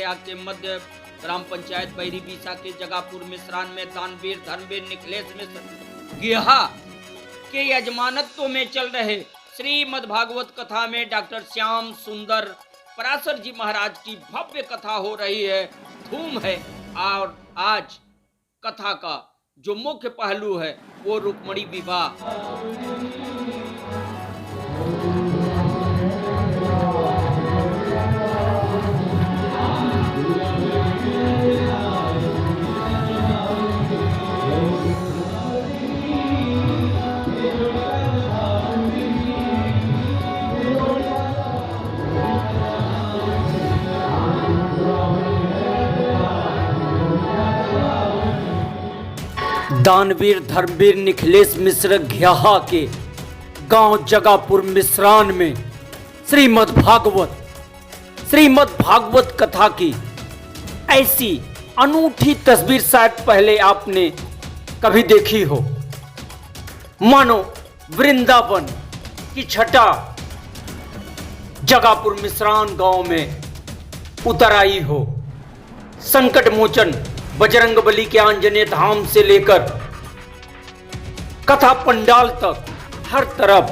प्रयाग के मध्य ग्राम पंचायत बैरी बीसा के जगापुर मिश्रान में दानवीर धर्मवीर निखिलेश मिश्र गेहा के यजमानत्व में चल रहे श्रीमद् भागवत कथा में डॉक्टर श्याम सुंदर पराशर जी महाराज की भव्य कथा हो रही है, धूम है। और आज कथा का जो मुख्य पहलू है वो रुक्मणी विवाह। दानवीर धर्मवीर निखिलेश मिश्र घ्याहा के गांव जगापुर मिश्रान में श्रीमद् भागवत कथा की ऐसी अनूठी तस्वीर शायद पहले आपने कभी देखी हो। मानो वृंदावन की छटा जगापुर मिश्रान गांव में उतर आई हो। संकट मोचन बजरंगबली के आंजनेय धाम से लेकर कथा पंडाल तक हर तरफ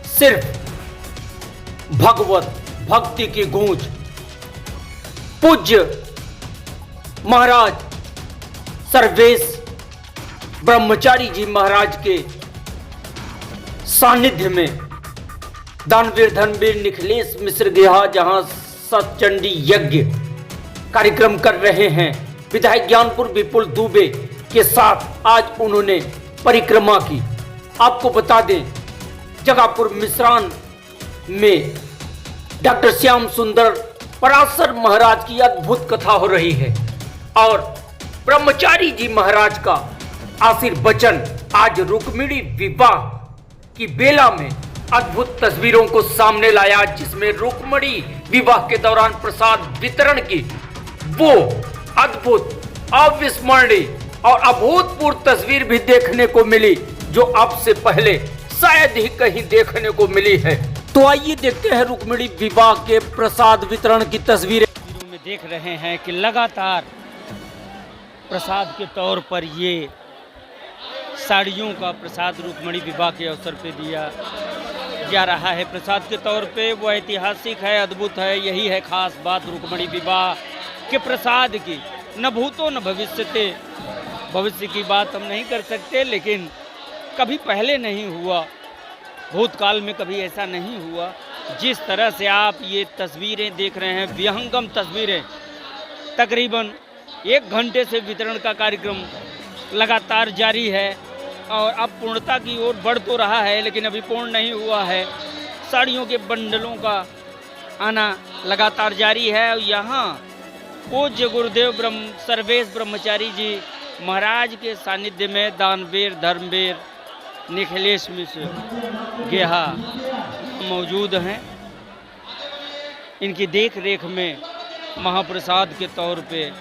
सिर्फ भगवत भक्ति की गूंज। पूज्य महाराज सर्वेश ब्रह्मचारी जी महाराज के सानिध्य में दानवीर धर्मवीर निखिलेश मिश्र गेहा जहां सतचंडी यज्ञ कार्यक्रम कर रहे हैं, विधायक ज्ञानपुर विपुल दुबे के साथ आज उन्होंने परिक्रमा की। आपको बता दें, जगापुर मिश्रान में डॉक्टर श्याम सुंदर पराशर महाराज की अद्भुत कथा हो रही है और ब्रह्मचारी जी महाराज का आशीर्वचन आज रुक्मिणी विवाह की बेला में अद्भुत तस्वीरों को सामने लाया, जिसमें रुक्मिणी विवाह के दौरान प्रसाद वितरण की वो अद्भुत, अविस्मरणीय और अभूतपूर्व तस्वीर भी देखने को मिली जो आपसे पहले शायद ही कहीं देखने को मिली है। तो आइए देखते हैं रुक्मिणी विवाह के प्रसाद वितरण की तस्वीरें। में देख रहे हैं कि लगातार प्रसाद के तौर पर ये साड़ियों का प्रसाद रुक्मिणी विवाह के अवसर पे दिया जा रहा है। प्रसाद के तौर पे वो ऐतिहासिक है, अद्भुत है। यही है खास बात रुक्मिणी विवाह के प्रसाद की। न भूतो न भविष्यते, भविष्य की बात हम नहीं कर सकते, लेकिन कभी पहले नहीं हुआ, भूतकाल में कभी ऐसा नहीं हुआ। जिस तरह से आप ये तस्वीरें देख रहे हैं, विहंगम तस्वीरें, तकरीबन 1 घंटे से वितरण का कार्यक्रम लगातार जारी है और अब पूर्णता की ओर बढ़ तो रहा है, लेकिन अभी पूर्ण नहीं हुआ है। साड़ियों के बंडलों का आना लगातार जारी है। और यहाँ पूज्य गुरुदेव सर्वेश ब्रह्मचारी जी महाराज के सानिध्य में दानवीर धर्मवीर निखिलेश मिश्र गेहा मौजूद हैं। इनकी देख रेख में महाप्रसाद के तौर पे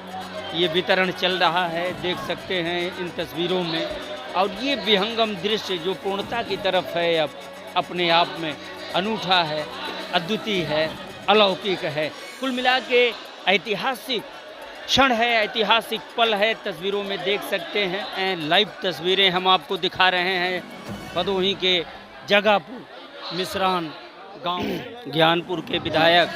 ये वितरण चल रहा है, देख सकते हैं इन तस्वीरों में। और ये विहंगम दृश्य जो पूर्णता की तरफ है, अब अपने आप में अनूठा है, अद्वितीय है, अलौकिक है। कुल मिला के ऐतिहासिक क्षण है, ऐतिहासिक पल है। तस्वीरों में देख सकते हैं, लाइव तस्वीरें हम आपको दिखा रहे हैं भदोही के जगापुर मिश्रान गांव। ज्ञानपुर के विधायक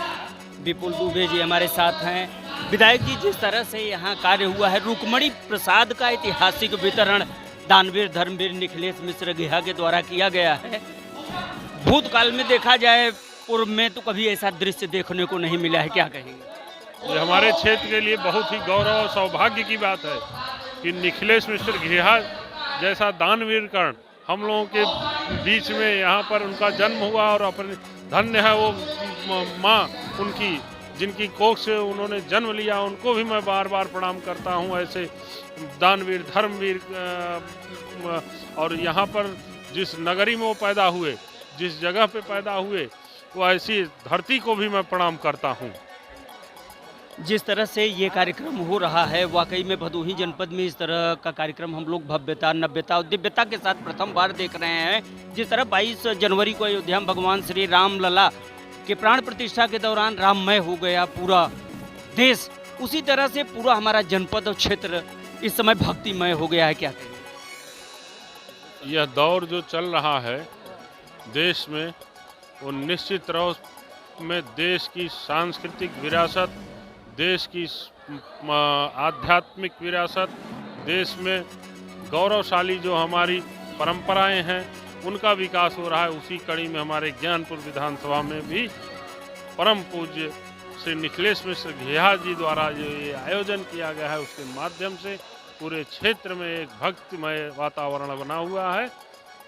विपुल दुबे जी हमारे साथ हैं। विधायक जी, जिस तरह से यहाँ कार्य हुआ है, रुक्मिणी प्रसाद का ऐतिहासिक वितरण दानवीर धर्मवीर निखिलेश मिश्र गेहा के द्वारा किया गया है। भूतकाल में देखा जाए, पूर्व में तो कभी ऐसा दृश्य देखने को नहीं मिला है, क्या कहेंगे? ये हमारे क्षेत्र के लिए बहुत ही गौरव और सौभाग्य की बात है कि निखिलेश मिश्र गेहा जैसा दानवीर कर्ण हम लोगों के बीच में यहाँ पर उनका जन्म हुआ और अपने धन्य है वो माँ उनकी, जिनकी कोख से उन्होंने जन्म लिया। उनको भी मैं बार बार प्रणाम करता हूँ। ऐसे दानवीर धर्मवीर और यहाँ पर जिस नगरी में वो पैदा हुए, जिस जगह पे पैदा हुए, वो ऐसी धरती को भी मैं प्रणाम करता हूँ। जिस तरह से ये कार्यक्रम हो रहा है, वाकई में भदोही जनपद में इस तरह का कार्यक्रम हम लोग भव्यता, नव्यता और दिव्यता के साथ प्रथम बार देख रहे हैं। जिस तरह 22 जनवरी को अयोध्या में भगवान श्री राम लला के प्राण प्रतिष्ठा के दौरान राममय हो गया पूरा देश, उसी तरह से पूरा हमारा जनपद और क्षेत्र इस समय भक्तिमय हो गया है, क्या कहें? यह दौर जो चल रहा है देश में, वो निश्चित रूप में देश की सांस्कृतिक विरासत, देश की आध्यात्मिक विरासत, देश में गौरवशाली जो हमारी परंपराएं हैं उनका विकास हो रहा है। उसी कड़ी में हमारे ज्ञानपुर विधानसभा में भी परम पूज्य श्री निखिलेश मिश्र घेहा जी द्वारा जो ये आयोजन किया गया है, उसके माध्यम से पूरे क्षेत्र में एक भक्तिमय वातावरण बना हुआ है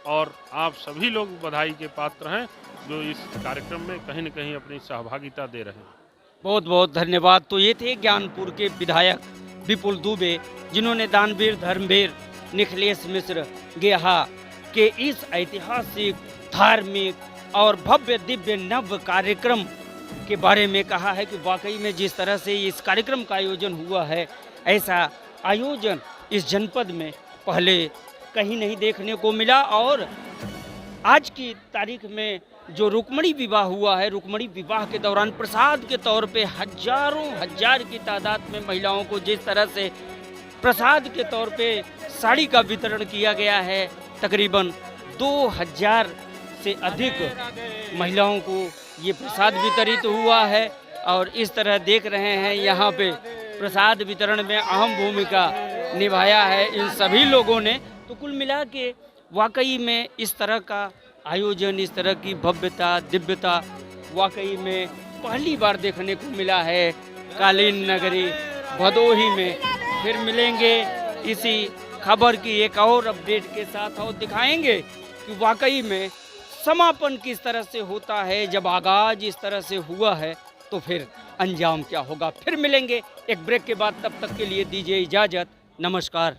और आप सभी लोग बधाई के पात्र हैं जो इस कार्यक्रम में कहीं न कहीं अपनी सहभागिता दे रहे हैं। बहुत बहुत धन्यवाद। तो ये थे ज्ञानपुर के विधायक विपुल दुबे, जिन्होंने दानवीर धर्मवीर निखिलेश मिश्र गेहा के इस ऐतिहासिक, धार्मिक और भव्य दिव्य नव कार्यक्रम के बारे में कहा है कि वाकई में जिस तरह से इस कार्यक्रम का आयोजन हुआ है, ऐसा आयोजन इस जनपद में पहले कहीं नहीं देखने को मिला। और आज की तारीख में जो रुक्मणी विवाह हुआ है, रुक्मणी विवाह के दौरान प्रसाद के तौर पे हजारों हजार की तादाद में महिलाओं को जिस तरह से प्रसाद के तौर पे साड़ी का वितरण किया गया है, तकरीबन 2000 से अधिक महिलाओं को ये प्रसाद वितरित हुआ है। और इस तरह देख रहे हैं यहाँ पे प्रसाद वितरण में अहम भूमिका निभाया है इन सभी लोगों ने। तो कुल मिला के वाकई में इस तरह का आयोजन, इस तरह की भव्यता, दिव्यता वाकई में पहली बार देखने को मिला है कालीन नगरी भदोही में। फिर मिलेंगे इसी खबर की एक और अपडेट के साथ और दिखाएंगे कि वाकई में समापन किस तरह से होता है। जब आगाज इस तरह से हुआ है तो फिर अंजाम क्या होगा। फिर मिलेंगे एक ब्रेक के बाद, तब तक के लिए दीजिए इजाज़त, नमस्कार।